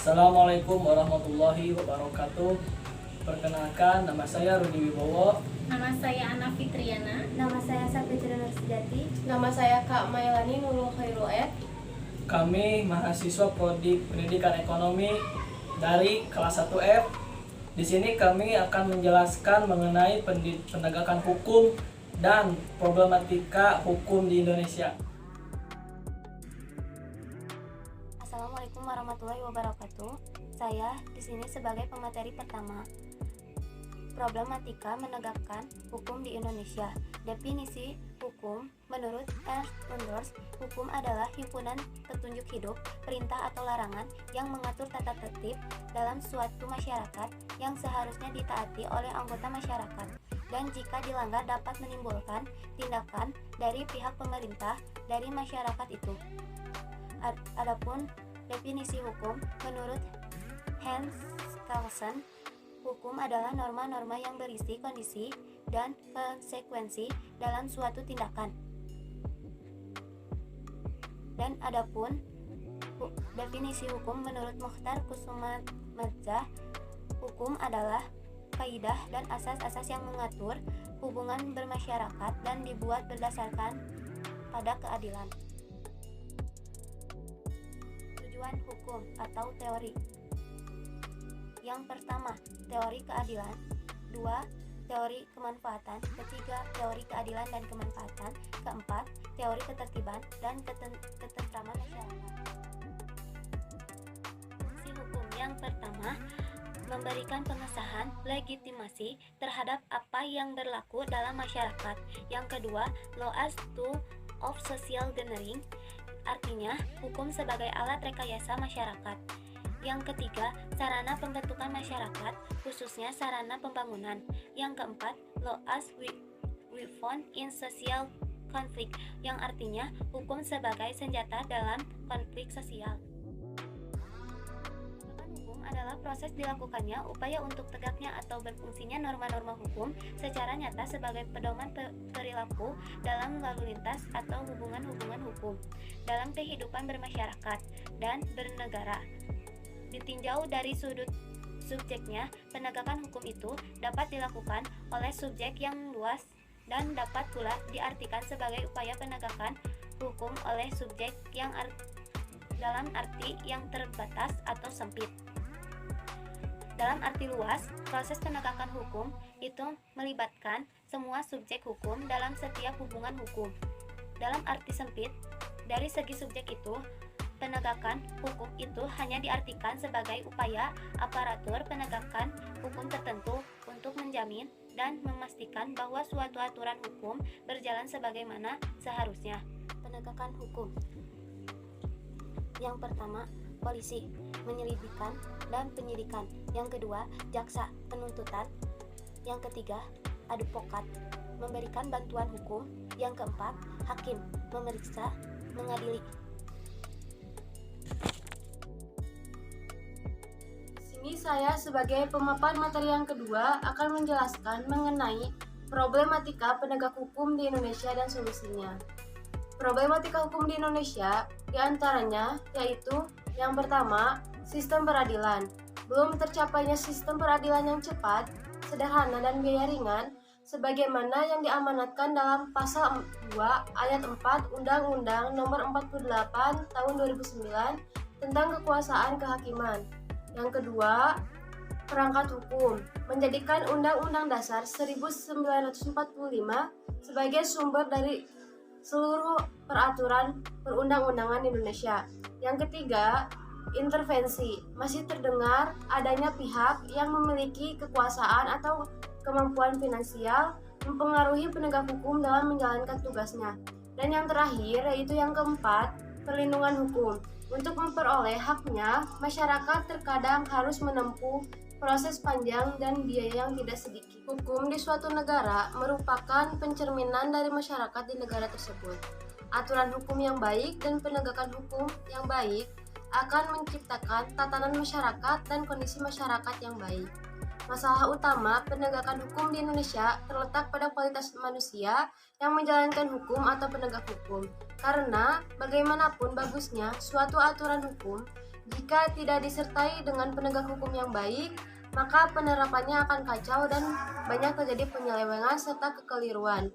Assalamualaikum warahmatullahi wabarakatuh. Perkenalkan, nama saya Rudi Wibowo. Nama saya Ana Fitriana. Nama saya Sapitri Nur Sejati. Nama saya Kak Mailani Nurul Khairul Ayat. Kami mahasiswa Prodi Pendidikan Ekonomi dari kelas 1F. Di sini kami akan menjelaskan mengenai penegakan hukum dan problematika hukum di Indonesia. Assalamualaikum warahmatullahi wabarakatuh. Saya di sini sebagai pemateri pertama. Problematika menegakkan hukum di Indonesia. Definisi hukum menurut Ernst Unders, hukum adalah himpunan petunjuk hidup, perintah atau larangan yang mengatur tata tertib dalam suatu masyarakat yang seharusnya ditaati oleh anggota masyarakat, dan jika dilanggar dapat menimbulkan tindakan dari pihak pemerintah dari masyarakat itu. Adapun definisi hukum menurut Hans Kelsen, hukum adalah norma-norma yang berisi kondisi dan konsekuensi dalam suatu tindakan. Dan adapun definisi hukum menurut Mukhtar Kusumadja, hukum adalah kaidah dan asas-asas yang mengatur hubungan bermasyarakat dan dibuat berdasarkan pada keadilan. Tujuan hukum atau teori. Yang pertama, teori keadilan. 2. Teori kemanfaatan. Ketiga, teori keadilan dan kemanfaatan. Keempat, teori ketertiban dan ketentraman masyarakat. Fungsi hukum yang pertama, memberikan pengesahan legitimasi terhadap apa yang berlaku dalam masyarakat. Yang kedua, laws of social engineering, artinya hukum sebagai alat rekayasa masyarakat. Yang ketiga, sarana pembentukan masyarakat, khususnya sarana pembangunan. Yang keempat, law as weapon in social conflict, yang artinya hukum sebagai senjata dalam konflik sosial. Hukum adalah proses dilakukannya upaya untuk tegaknya atau berfungsinya norma-norma hukum secara nyata sebagai pedoman perilaku dalam lalu lintas atau hubungan-hubungan hukum dalam kehidupan bermasyarakat dan bernegara. Ditinjau dari sudut subjeknya, penegakan hukum itu dapat dilakukan oleh subjek yang luas dan dapat pula diartikan sebagai upaya penegakan hukum oleh subjek yang dalam arti yang terbatas atau sempit. Dalam arti luas, proses penegakan hukum itu melibatkan semua subjek hukum dalam setiap hubungan hukum. Dalam arti sempit, dari segi subjek itu, penegakan hukum itu hanya diartikan sebagai upaya aparatur penegakan hukum tertentu untuk menjamin dan memastikan bahwa suatu aturan hukum berjalan sebagaimana seharusnya. Penegakan hukum. Yang pertama, polisi, penyelidikan dan penyidikan. Yang kedua, jaksa, penuntutan. Yang ketiga, advokat, memberikan bantuan hukum. Yang keempat, hakim, memeriksa, mengadili. Ini saya sebagai pemaparan materi yang kedua akan menjelaskan mengenai problematika penegak hukum di Indonesia dan solusinya. Problematika hukum di Indonesia diantaranya yaitu yang pertama, sistem peradilan. Belum tercapainya sistem peradilan yang cepat, sederhana dan biaya ringan sebagaimana yang diamanatkan dalam pasal 2 ayat 4 Undang-Undang Nomor 48 Tahun 2009 tentang kekuasaan kehakiman. Yang kedua, perangkat hukum, menjadikan Undang-Undang Dasar 1945 sebagai sumber dari seluruh peraturan perundang-undangan Indonesia. Yang ketiga, intervensi, masih terdengar adanya pihak yang memiliki kekuasaan atau kemampuan finansial mempengaruhi penegak hukum dalam menjalankan tugasnya. Dan yang terakhir, yaitu yang keempat, perlindungan hukum. Untuk memperoleh haknya, masyarakat terkadang harus menempuh proses panjang dan biaya yang tidak sedikit. Hukum di suatu negara merupakan pencerminan dari masyarakat di negara tersebut. Aturan hukum yang baik dan penegakan hukum yang baik akan menciptakan tatanan masyarakat dan kondisi masyarakat yang baik. Masalah utama penegakan hukum di Indonesia terletak pada kualitas manusia yang menjalankan hukum atau penegak hukum. Karena bagaimanapun bagusnya suatu aturan hukum, Jika tidak disertai dengan penegak hukum yang baik, maka penerapannya akan kacau dan banyak terjadi penyelewengan serta kekeliruan,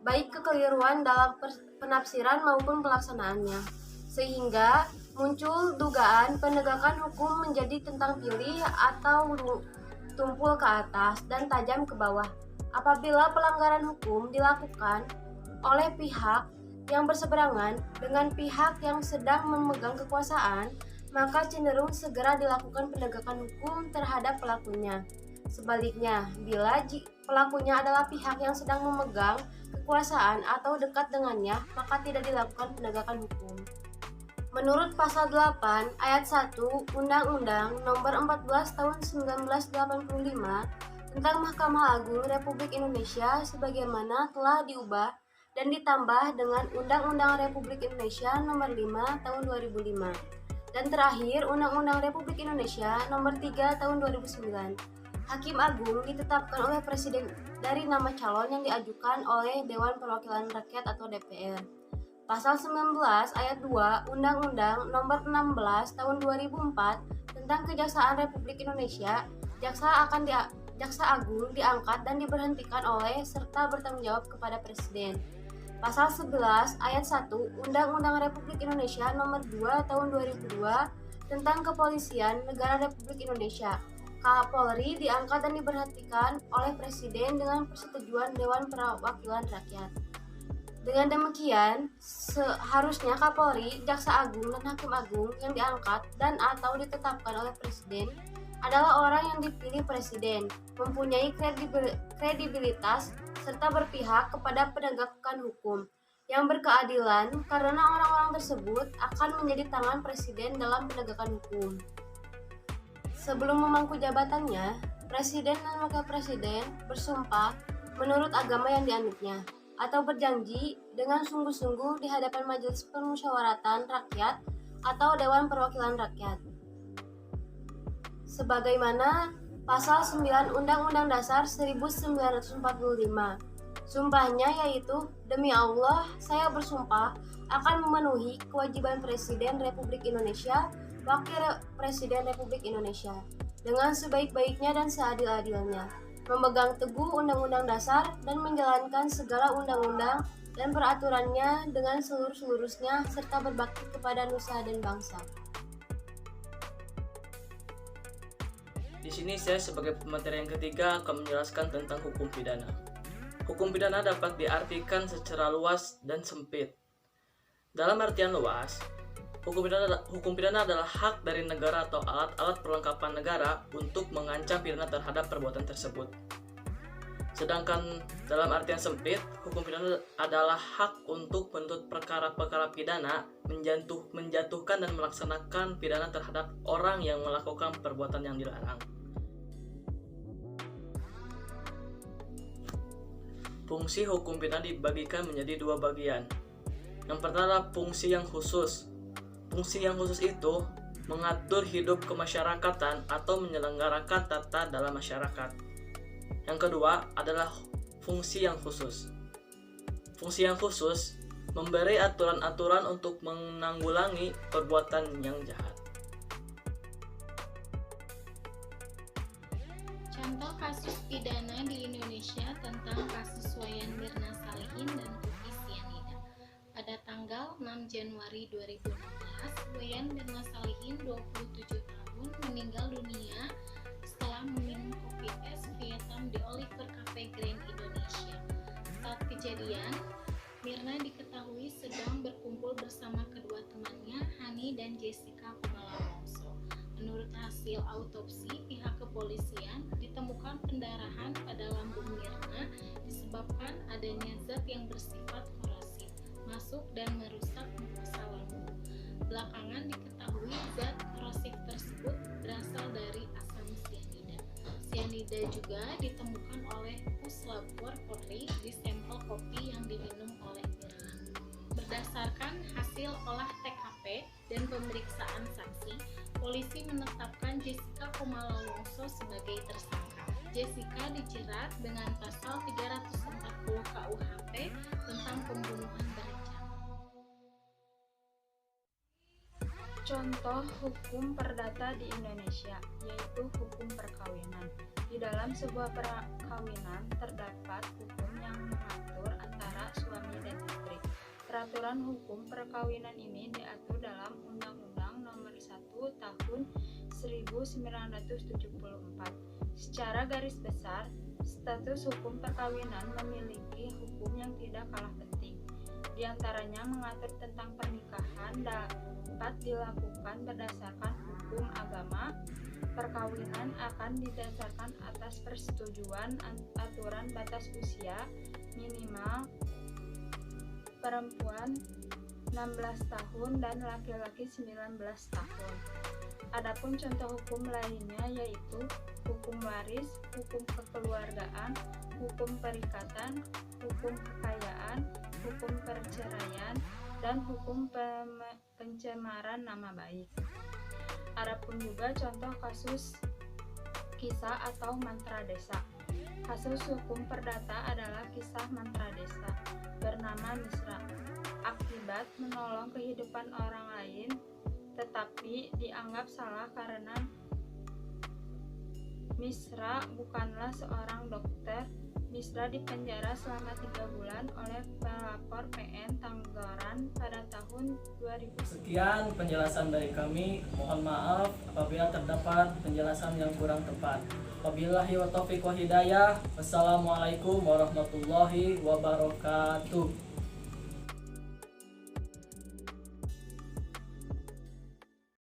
baik kekeliruan dalam penafsiran maupun pelaksanaannya, sehingga muncul dugaan penegakan hukum menjadi tentang pilih atau tumpul ke atas dan tajam ke bawah. Apabila pelanggaran hukum dilakukan oleh pihak yang berseberangan dengan pihak yang sedang memegang kekuasaan, maka cenderung segera dilakukan penegakan hukum terhadap pelakunya. Sebaliknya, bila pelakunya adalah pihak yang sedang memegang kekuasaan atau dekat dengannya, maka tidak dilakukan penegakan hukum. Menurut pasal 8 ayat 1 Undang-Undang Nomor 14 Tahun 1985 tentang Mahkamah Agung Republik Indonesia sebagaimana telah diubah dan ditambah dengan Undang-Undang Republik Indonesia Nomor 5 Tahun 2005. Dan terakhir, Undang-Undang Republik Indonesia Nomor 3 Tahun 2009. Hakim Agung ditetapkan oleh Presiden dari nama calon yang diajukan oleh Dewan Perwakilan Rakyat atau DPR. Pasal 19 ayat 2 Undang-Undang Nomor 16 Tahun 2004 tentang Kejaksaan Republik Indonesia, Jaksa Agung diangkat dan diberhentikan oleh serta bertanggung jawab kepada Presiden. Pasal 11 ayat 1 Undang-Undang Republik Indonesia Nomor 2 Tahun 2002 tentang Kepolisian Negara Republik Indonesia. Kapolri diangkat dan diberhentikan oleh Presiden dengan persetujuan Dewan Perwakilan Rakyat. Dengan demikian, seharusnya Kapolri, Jaksa Agung, dan Hakim Agung yang diangkat dan atau ditetapkan oleh Presiden adalah orang yang dipilih Presiden, mempunyai kredibilitas, serta berpihak kepada penegakan hukum yang berkeadilan karena orang-orang tersebut akan menjadi tangan Presiden dalam penegakan hukum. Sebelum memangku jabatannya, Presiden dan Wakil Presiden bersumpah menurut agama yang dianutnya atau berjanji dengan sungguh-sungguh di hadapan Majelis Permusyawaratan Rakyat atau Dewan Perwakilan Rakyat. Sebagaimana Pasal 9 Undang-Undang Dasar 1945. Sumpahnya yaitu, demi Allah, saya bersumpah akan memenuhi kewajiban Presiden Republik Indonesia, Wakil Presiden Republik Indonesia, dengan sebaik-baiknya dan seadil-adilnya, memegang teguh Undang-Undang Dasar dan menjalankan segala undang-undang dan peraturannya dengan seluruh-seluruhnya serta berbakti kepada nusa dan bangsa. Di sini saya sebagai pemateri yang ketiga akan menjelaskan tentang hukum pidana. Hukum pidana dapat diartikan secara luas dan sempit. Dalam artian luas, hukum pidana adalah hak dari negara atau alat-alat perlengkapan negara untuk mengancam pidana terhadap perbuatan tersebut. Sedangkan dalam artian sempit, hukum pidana adalah hak untuk menuntut perkara-perkara pidana, menjatuhkan dan melaksanakan pidana terhadap orang yang melakukan perbuatan yang dilarang. Fungsi hukum pidana dibagikan menjadi dua bagian. Yang pertama adalah fungsi yang khusus. Fungsi yang khusus itu mengatur hidup kemasyarakatan atau menyelenggarakan tata dalam masyarakat. Yang kedua adalah fungsi yang khusus. Fungsi yang khusus memberi aturan-aturan untuk menanggulangi perbuatan yang jahat. Contoh kasus pidana di Indonesia tentang kasus Wayan Mirna Salihin dan Tuti Sianida. Pada tanggal 6 Januari 2016, Wayan Mirna Salihin 27 tahun meninggal dunia setelah meminum kopi es Vietnam di Oliver Cafe Grand Indonesia. Saat kejadian, Mirna diketahui sedang berkumpul bersama kedua temannya, Hani dan Jessica Kumala Wongso. Menurut hasil autopsi pihak kepolisian, ditemukan pendarahan pada lambung Mirna disebabkan adanya zat yang bersifat korosif masuk dan merusak mukosa lambung. Belakangan diketahui zat korosif tersebut berasal dari asam sianida. Sianida juga ditemukan oleh Puslapor Polri di sampel kopi yang diminum oleh Mirna. Berdasarkan hasil olah TKP dan pemeriksaan saksi, polisi menetapkan Jessica Kumala Wongso sebagai tersangka. Jessica dijerat dengan pasal 340 KUHP tentang pembunuhan berencana. Contoh hukum perdata di Indonesia, yaitu hukum perkawinan. Di dalam sebuah perkawinan terdapat hukum yang mengatur antara suami dan istri. Peraturan hukum perkawinan ini diatur dalam Undang-Undang Nomor 1 Tahun 1974. Secara garis besar, status hukum perkawinan memiliki hukum yang tidak kalah penting. Di antaranya mengatur tentang pernikahan dapat dilakukan berdasarkan hukum agama. Perkawinan akan didasarkan atas persetujuan aturan batas usia minimal perempuan 16 tahun dan laki-laki 19 tahun. Adapun contoh hukum lainnya yaitu hukum waris, hukum kekeluargaan, hukum perikatan, hukum kekayaan, hukum perceraian, dan hukum pencemaran nama baik. Adapun juga contoh kasus kisah atau mantra desa. Kasus hukum perdata adalah kisah mantra desa bernama Misra. Akibat menolong kehidupan orang lain, tetapi dianggap salah karena Misra bukanlah seorang dokter. Misra dipenjara selama 3 bulan oleh pelapor PN Tangerang pada tahun 2000. Sekian penjelasan dari kami. Mohon maaf apabila terdapat penjelasan yang kurang tepat. Wabillahi wa taufiq wa hidayah. Wassalamualaikum warahmatullahi wabarakatuh.